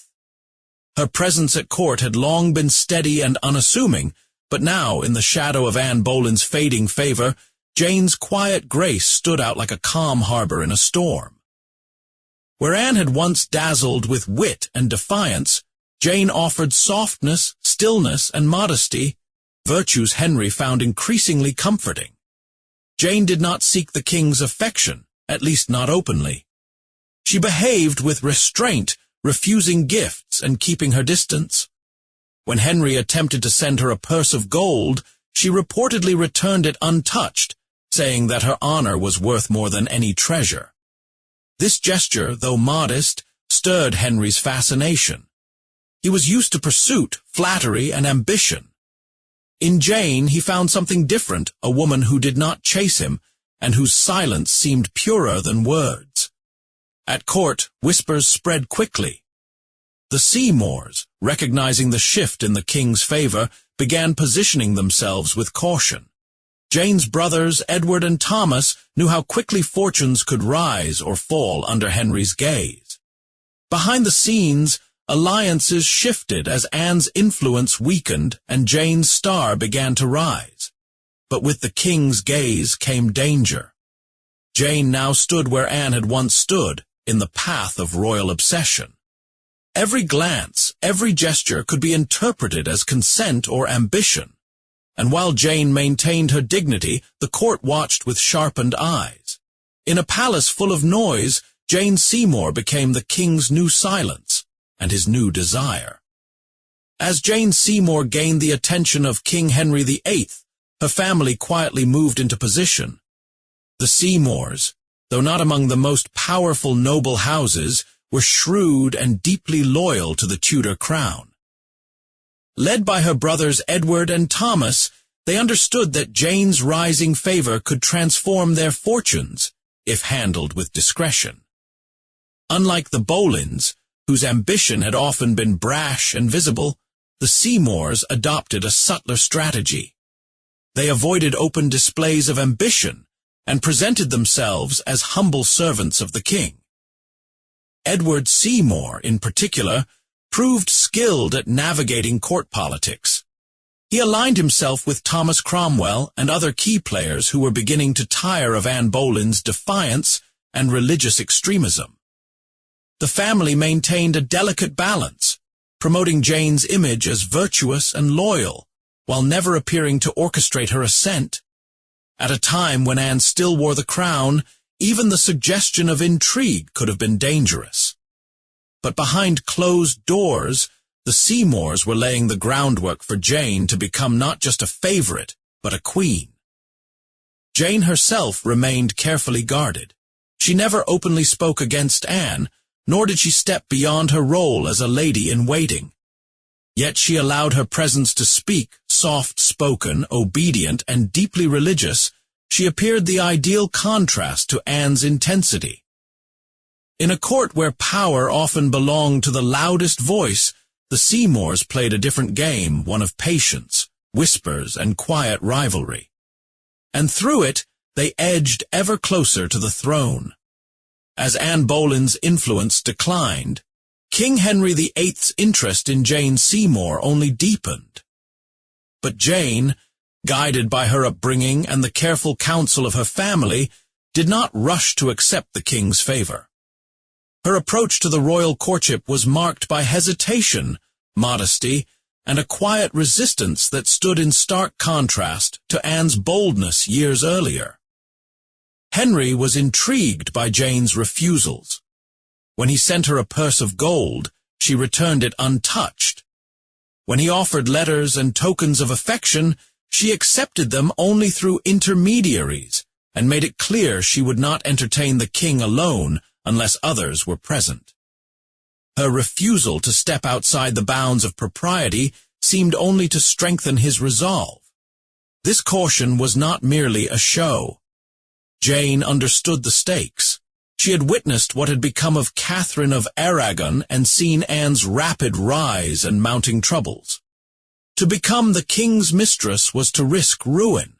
Her presence at court had long been steady and unassuming, but now, in the shadow of Anne Boleyn's fading favor, Jane's quiet grace stood out like a calm harbor in a storm. Where Anne had once dazzled with wit and defiance, Jane offered softness, stillness, and modesty, virtues Henry found increasingly comforting. Jane did not seek the king's affection, at least not openly. She behaved with restraint, refusing gifts and keeping her distance. When Henry attempted to send her a purse of gold, she reportedly returned it untouched, saying that her honor was worth more than any treasure. This gesture, though modest, stirred Henry's fascination. He was used to pursuit, flattery, and ambition. In Jane, he found something different, a woman who did not chase him, and whose silence seemed purer than words. At court, whispers spread quickly. The Seymours, recognizing the shift in the king's favor, began positioning themselves with caution. Jane's brothers, Edward and Thomas, knew how quickly fortunes could rise or fall under Henry's gaze. Behind the scenes, alliances shifted as Anne's influence weakened and Jane's star began to rise. But with the king's gaze came danger. Jane now stood where Anne had once stood, in the path of royal obsession. Every glance, every gesture could be interpreted as consent or ambition. And while Jane maintained her dignity, the court watched with sharpened eyes. In a palace full of noise, Jane Seymour became the king's new silence and his new desire. As Jane Seymour gained the attention of King Henry VIII, her family quietly moved into position. The Seymours, though not among the most powerful noble houses, were shrewd and deeply loyal to the Tudor crown. Led by her brothers Edward and Thomas, They understood that Jane's rising favor could transform their fortunes if handled with discretion. Unlike the Boleyns, whose ambition had often been brash and visible, the Seymours adopted a subtler strategy. They avoided open displays of ambition and presented themselves as humble servants of the king. Edward Seymour, in particular, proved skilled at navigating court politics. He aligned himself with Thomas Cromwell and other key players who were beginning to tire of Anne Boleyn's defiance and religious extremism. The family maintained a delicate balance, promoting Jane's image as virtuous and loyal, while never appearing to orchestrate her ascent. At a time when Anne still wore the crown, even the suggestion of intrigue could have been dangerous. But behind closed doors, the Seymours were laying the groundwork for Jane to become not just a favorite, but a queen. Jane herself remained carefully guarded. She never openly spoke against Anne, nor did she step beyond her role as a lady-in-waiting. Yet she allowed her presence to speak, soft-spoken, obedient, and deeply religious. She appeared the ideal contrast to Anne's intensity. In a court where power often belonged to the loudest voice, the Seymours played a different game, one of patience, whispers, and quiet rivalry. And through it, they edged ever closer to the throne. As Anne Boleyn's influence declined, King Henry VIII's interest in Jane Seymour only deepened. But Jane, guided by her upbringing and the careful counsel of her family, did not rush to accept the king's favor. Her approach to the royal courtship was marked by hesitation, modesty, and a quiet resistance that stood in stark contrast to Anne's boldness years earlier. Henry was intrigued by Jane's refusals. When he sent her a purse of gold, she returned it untouched. When he offered letters and tokens of affection, she accepted them only through intermediaries, and made it clear she would not entertain the king alone unless others were present. Her refusal to step outside the bounds of propriety seemed only to strengthen his resolve. This caution was not merely a show. Jane understood the stakes. She had witnessed what had become of Catherine of Aragon and seen Anne's rapid rise and mounting troubles. To become the king's mistress was to risk ruin.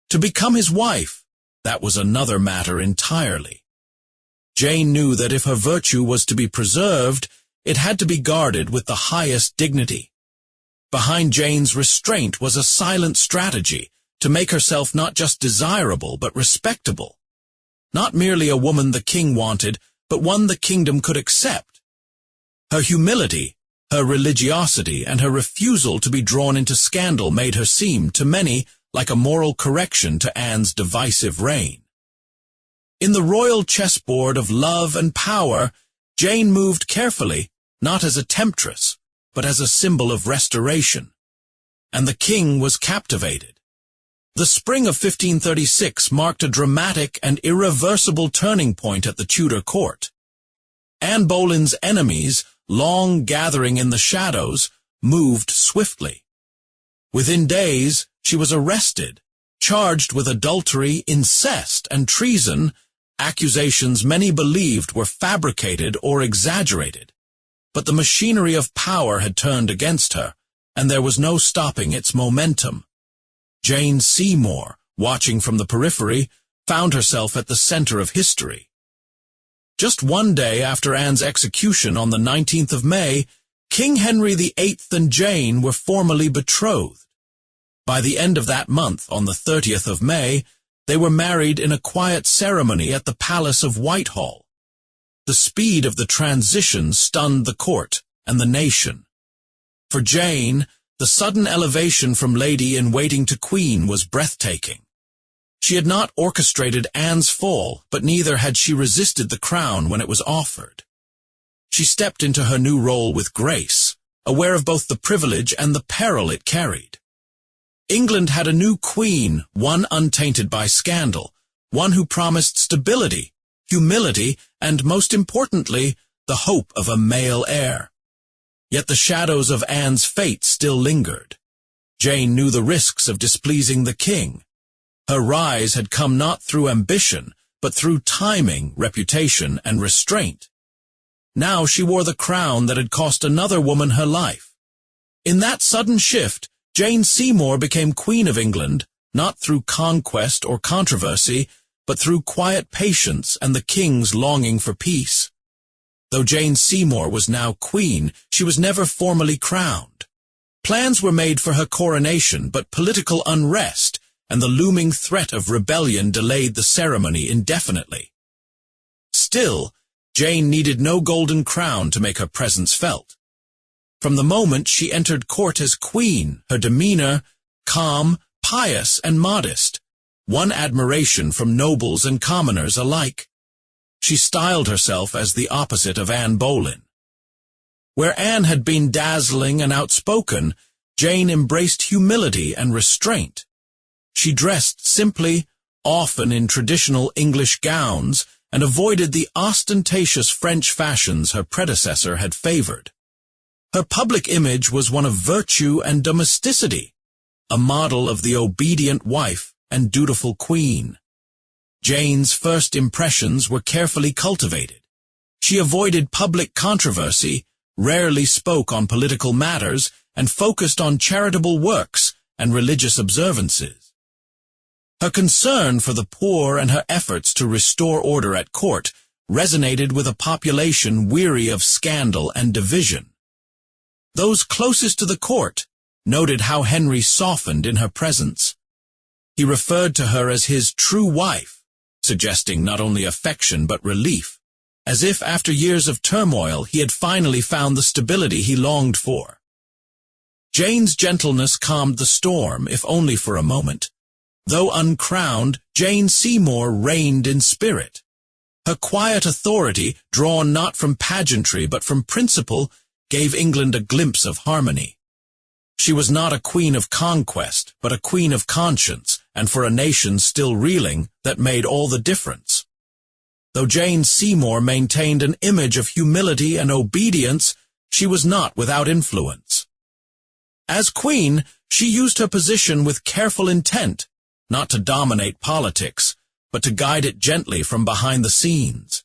To become his wife, that was another matter entirely. Jane knew that if her virtue was to be preserved, it had to be guarded with the highest dignity. Behind Jane's restraint was a silent strategy to make herself not just desirable but respectable. Not merely a woman the king wanted, but one the kingdom could accept. Her humility, her religiosity, and her refusal to be drawn into scandal made her seem, to many, like a moral correction to Anne's divisive reign. In the royal chessboard of love and power, Jane moved carefully, not as a temptress, but as a symbol of restoration. And the king was captivated. The spring of 1536 marked a dramatic and irreversible turning point at the Tudor court. Anne Boleyn's enemies, long gathering in the shadows, moved swiftly. Within days, she was arrested, charged with adultery, incest, and treason, accusations many believed were fabricated or exaggerated. But the machinery of power had turned against her, and there was no stopping its momentum. Jane Seymour, watching from the periphery, found herself at the center of history. Just one day after Anne's execution on the 19th of May, King Henry VIII and Jane were formally betrothed. By the end of that month, on the 30th of May, they were married in a quiet ceremony at the Palace of Whitehall. The speed of the transition stunned the court and the nation. For Jane, the sudden elevation from lady-in-waiting to queen was breathtaking. She had not orchestrated Anne's fall, but neither had she resisted the crown when it was offered. She stepped into her new role with grace, aware of both the privilege and the peril it carried. England had a new queen, one untainted by scandal, one who promised stability, humility, and, most importantly, the hope of a male heir. Yet the shadows of Anne's fate still lingered. Jane knew the risks of displeasing the king. Her rise had come not through ambition, but through timing, reputation, and restraint. Now she wore the crown that had cost another woman her life. In that sudden shift, Jane Seymour became Queen of England, not through conquest or controversy, but through quiet patience and the king's longing for peace. Though Jane Seymour was now queen, she was never formally crowned. Plans were made for her coronation, but political unrest and the looming threat of rebellion delayed the ceremony indefinitely. Still, Jane needed no golden crown to make her presence felt. From the moment she entered court as queen, her demeanor, calm, pious, and modest, won admiration from nobles and commoners alike. She styled herself as the opposite of Anne Boleyn. Where Anne had been dazzling and outspoken, Jane embraced humility and restraint. She dressed simply, often in traditional English gowns, and avoided the ostentatious French fashions her predecessor had favored. Her public image was one of virtue and domesticity, a model of the obedient wife and dutiful queen. Jane's first impressions were carefully cultivated. She avoided public controversy, rarely spoke on political matters, and focused on charitable works and religious observances. Her concern for the poor and her efforts to restore order at court resonated with a population weary of scandal and division. Those closest to the court noted how Henry softened in her presence. He referred to her as his true wife, suggesting not only affection but relief, as if after years of turmoil he had finally found the stability he longed for. Jane's gentleness calmed the storm, if only for a moment. Though uncrowned, Jane Seymour reigned in spirit. Her quiet authority, drawn not from pageantry but from principle, gave England a glimpse of harmony. She was not a queen of conquest, but a queen of conscience, and for a nation still reeling, that made all the difference. Though Jane Seymour maintained an image of humility and obedience, she was not without influence. As queen, she used her position with careful intent, not to dominate politics, but to guide it gently from behind the scenes.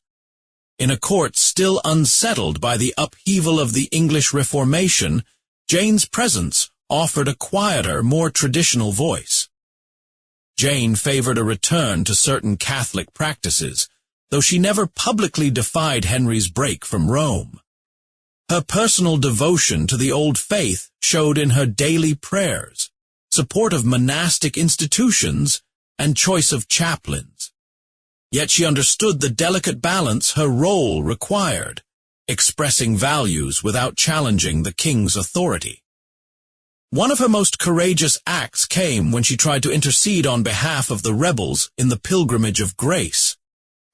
In a court still unsettled by the upheaval of the English Reformation, Jane's presence offered a quieter, more traditional voice. Jane favored a return to certain Catholic practices, though she never publicly defied Henry's break from Rome. Her personal devotion to the old faith showed in her daily prayers, support of monastic institutions, and choice of chaplains. Yet she understood the delicate balance her role required, expressing values without challenging the king's authority. One of her most courageous acts came when she tried to intercede on behalf of the rebels in the Pilgrimage of Grace,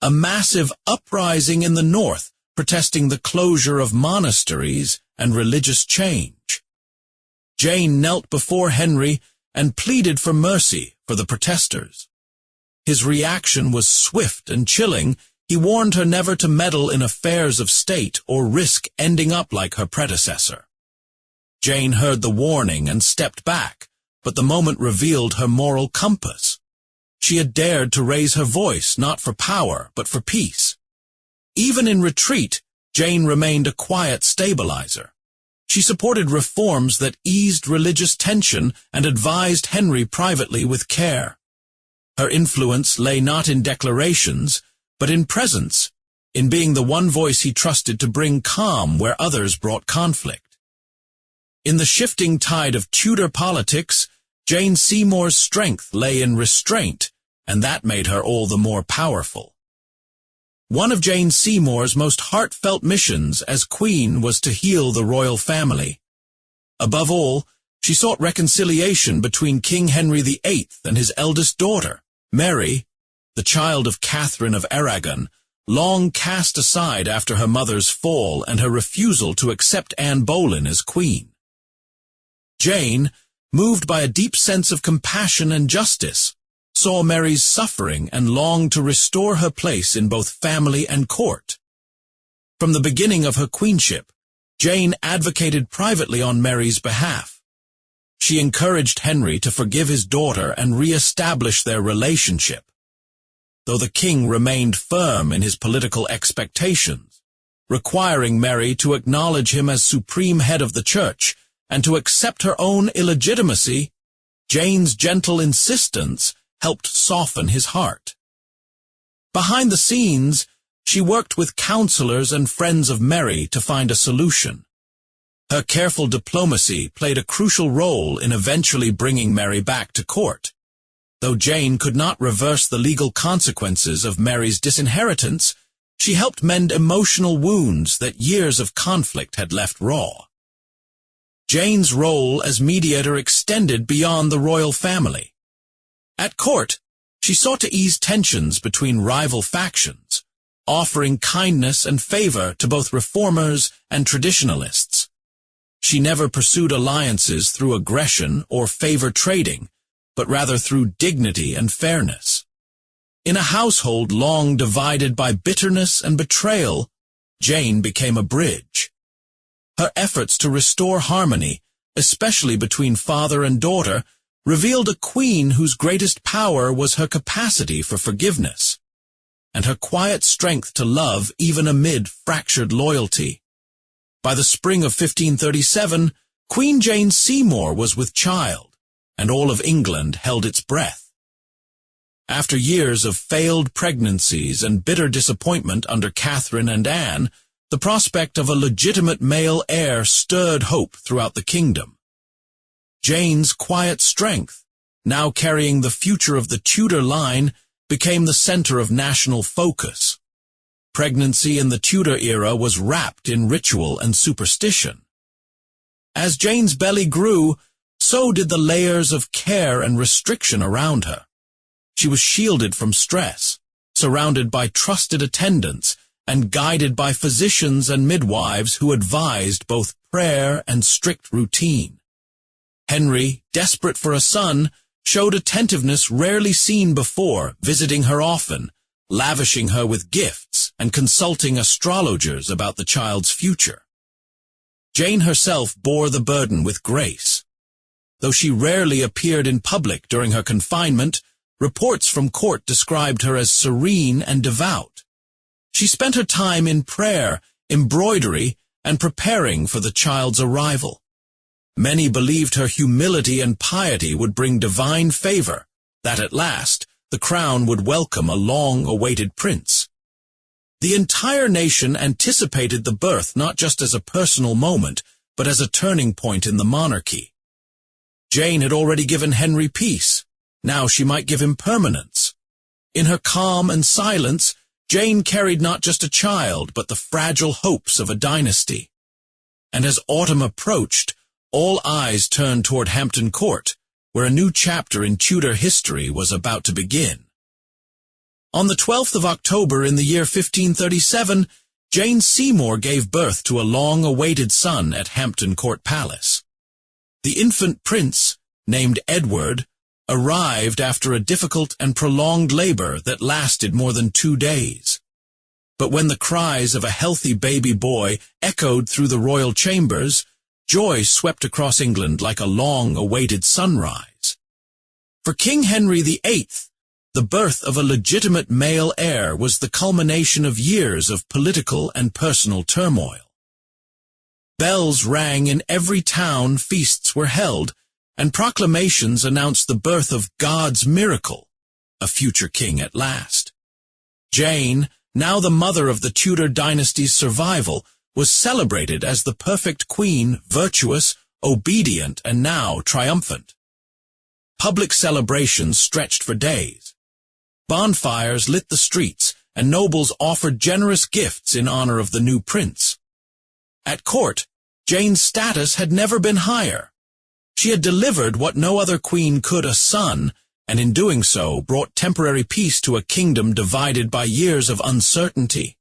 a massive uprising in the north protesting the closure of monasteries and religious change. Jane knelt before Henry and pleaded for mercy for the protesters. His reaction was swift and chilling. He warned her never to meddle in affairs of state or risk ending up like her predecessor. Jane heard the warning and stepped back, but the moment revealed her moral compass. She had dared to raise her voice not for power, but for peace. Even in retreat, Jane remained a quiet stabilizer. She supported reforms that eased religious tension and advised Henry privately with care. Her influence lay not in declarations, but in presence, in being the one voice he trusted to bring calm where others brought conflict. In the shifting tide of Tudor politics, Jane Seymour's strength lay in restraint, and that made her all the more powerful. One of Jane Seymour's most heartfelt missions as queen was to heal the royal family. Above all, she sought reconciliation between King Henry VIII and his eldest daughter, Mary, the child of Catherine of Aragon, long cast aside after her mother's fall and her refusal to accept Anne Boleyn as queen. Jane, moved by a deep sense of compassion and justice, saw Mary's suffering and longed to restore her place in both family and court. From the beginning of her queenship, Jane advocated privately on Mary's behalf. She encouraged Henry to forgive his daughter and re-establish their relationship, though the king remained firm in his political expectations, requiring Mary to acknowledge him as supreme head of the church and to accept her own illegitimacy. Jane's gentle insistence helped soften his heart. Behind the scenes, she worked with counselors and friends of Mary to find a solution. Her careful diplomacy played a crucial role in eventually bringing Mary back to court. Though Jane could not reverse the legal consequences of Mary's disinheritance, she helped mend emotional wounds that years of conflict had left raw. Jane's role as mediator extended beyond the royal family. At court, she sought to ease tensions between rival factions, offering kindness and favor to both reformers and traditionalists. She never pursued alliances through aggression or favor trading, but rather through dignity and fairness. In a household long divided by bitterness and betrayal, Jane became a bridge. Her efforts to restore harmony, especially between father and daughter, revealed a queen whose greatest power was her capacity for forgiveness, and her quiet strength to love even amid fractured loyalty. By the spring of 1537, Queen Jane Seymour was with child, and all of England held its breath. After years of failed pregnancies and bitter disappointment under Catherine and Anne, the prospect of a legitimate male heir stirred hope throughout the kingdom. Jane's quiet strength, now carrying the future of the Tudor line, became the center of national focus. Pregnancy in the Tudor era was wrapped in ritual and superstition. As Jane's belly grew, so did the layers of care and restriction around her. She was shielded from stress, surrounded by trusted attendants, and guided by physicians and midwives who advised both prayer and strict routine. Henry, desperate for a son, showed attentiveness rarely seen before, visiting her often, lavishing her with gifts, and consulting astrologers about the child's future. Jane herself bore the burden with grace. Though she rarely appeared in public during her confinement, reports from court described her as serene and devout. She spent her time in prayer, embroidery, and preparing for the child's arrival. Many believed her humility and piety would bring divine favor, that at last the crown would welcome a long-awaited prince. The entire nation anticipated the birth not just as a personal moment, but as a turning point in the monarchy. Jane had already given Henry peace. Now she might give him permanence. In her calm and silence, Jane carried not just a child, but the fragile hopes of a dynasty. And as autumn approached, all eyes turned toward Hampton Court, where a new chapter in Tudor history was about to begin. On the 12th of October in the year 1537, Jane Seymour gave birth to a long-awaited son at Hampton Court Palace. The infant prince, named Edward, arrived after a difficult and prolonged labor that lasted more than 2 days. But when the cries of a healthy baby boy echoed through the royal chambers, joy swept across England like a long-awaited sunrise. For King Henry VIII, the birth of a legitimate male heir was the culmination of years of political and personal turmoil. Bells rang in every town, feasts were held, and proclamations announced the birth of God's miracle, a future king at last. Jane, now the mother of the Tudor dynasty's survival, was celebrated as the perfect queen, virtuous, obedient, and now triumphant. Public celebrations stretched for days. Bonfires lit the streets, and nobles offered generous gifts in honor of the new prince. At court, Jane's status had never been higher. She had delivered what no other queen could, a son, and in doing so brought temporary peace to a kingdom divided by years of uncertainty.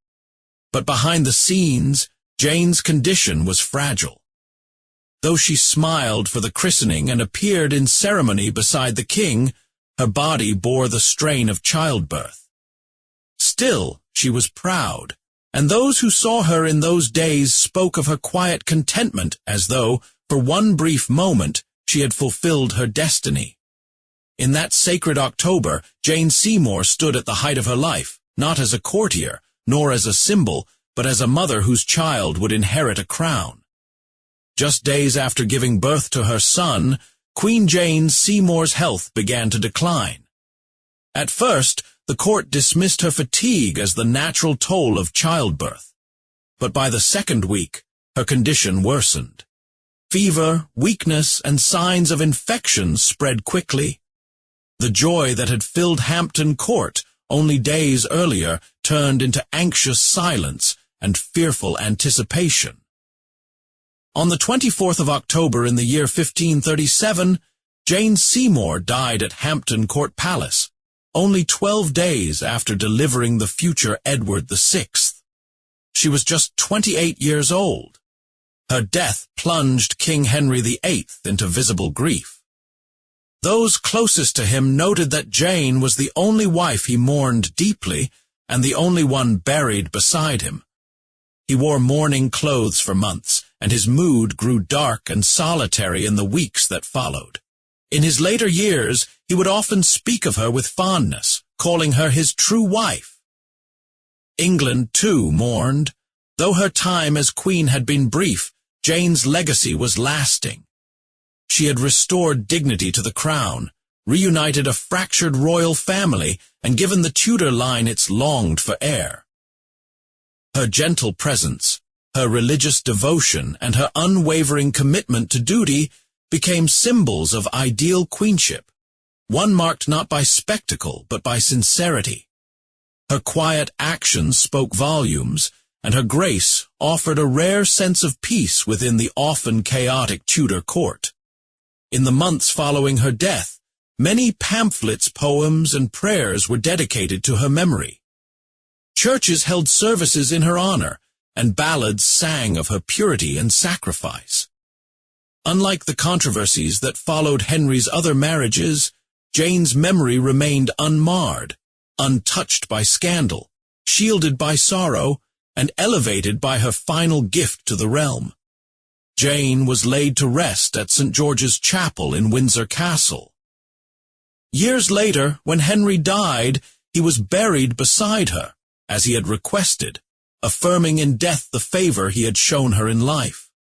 But behind the scenes, Jane's condition was fragile. Though she smiled for the christening and appeared in ceremony beside the king, her body bore the strain of childbirth. Still, she was proud, and those who saw her in those days spoke of her quiet contentment as though, for one brief moment, she had fulfilled her destiny. In that sacred October, Jane Seymour stood at the height of her life, not as a courtier, nor as a symbol, but as a mother whose child would inherit a crown. Just days after giving birth to her son, Queen Jane Seymour's health began to decline. At first, the court dismissed her fatigue as the natural toll of childbirth. But by the second week, her condition worsened. Fever, weakness, and signs of infection spread quickly. The joy that had filled Hampton Court only days earlier turned into anxious silence and fearful anticipation. On the 24th of October in the year 1537, Jane Seymour died at Hampton Court Palace, only 12 days after delivering the future Edward VI. She was just 28 years old. Her death plunged King Henry VIII into visible grief. Those closest to him noted that Jane was the only wife he mourned deeply and the only one buried beside him. He wore mourning clothes for months, and his mood grew dark and solitary in the weeks that followed. In his later years, he would often speak of her with fondness, calling her his true wife. England, too, mourned. Though her time as queen had been brief, Jane's legacy was lasting. She had restored dignity to the crown, reunited a fractured royal family, and given the Tudor line its longed for heir. Her gentle presence, her religious devotion, and her unwavering commitment to duty became symbols of ideal queenship, one marked not by spectacle but by sincerity. Her quiet actions spoke volumes, and her grace offered a rare sense of peace within the often chaotic Tudor court. In the months following her death, many pamphlets, poems, and prayers were dedicated to her memory. Churches held services in her honor, and ballads sang of her purity and sacrifice. Unlike the controversies that followed Henry's other marriages, Jane's memory remained unmarred, untouched by scandal, shielded by sorrow, and elevated by her final gift to the realm. Jane was laid to rest at St. George's Chapel in Windsor Castle. Years later, when Henry died, he was buried beside her, as he had requested, affirming in death the favor he had shown her in life.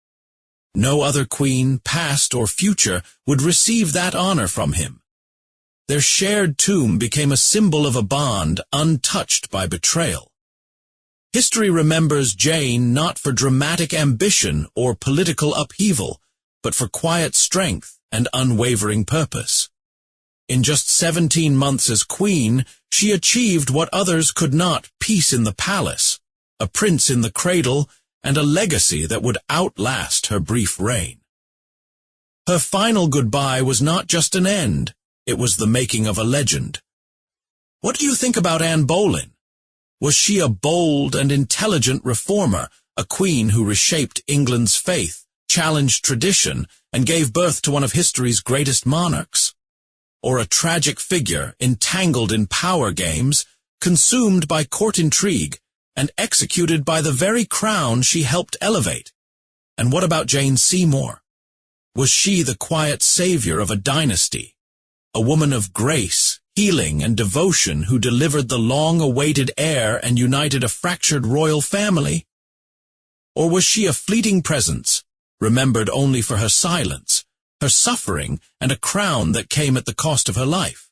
No other queen, past or future, would receive that honor from him. Their shared tomb became a symbol of a bond untouched by betrayal. History remembers Jane not for dramatic ambition or political upheaval, but for quiet strength and unwavering purpose. In just 17 months as queen, she achieved what others could not: peace in the palace, a prince in the cradle, and a legacy that would outlast her brief reign. Her final goodbye was not just an end, it was the making of a legend. What do you think about Anne Boleyn? Was she a bold and intelligent reformer, a queen who reshaped England's faith, challenged tradition, and gave birth to one of history's greatest monarchs? Or a tragic figure entangled in power games, consumed by court intrigue, and executed by the very crown she helped elevate? And what about Jane Seymour? Was she the quiet savior of a dynasty, a woman of grace, healing, and devotion who delivered the long-awaited heir and united a fractured royal family? Or was she a fleeting presence, remembered only for her silence, her suffering, and a crown that came at the cost of her life?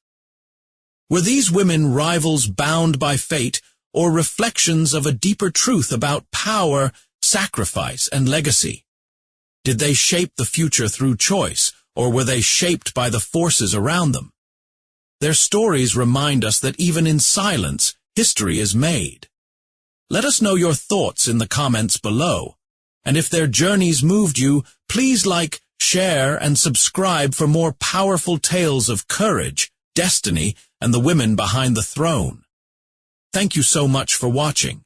Were these women rivals bound by fate, or reflections of a deeper truth about power, sacrifice, and legacy? Did they shape the future through choice, or were they shaped by the forces around them? Their stories remind us that even in silence, history is made. Let us know your thoughts in the comments below, and if their journeys moved you, please like, share, and subscribe for more powerful tales of courage, destiny, and the women behind the throne. Thank you so much for watching.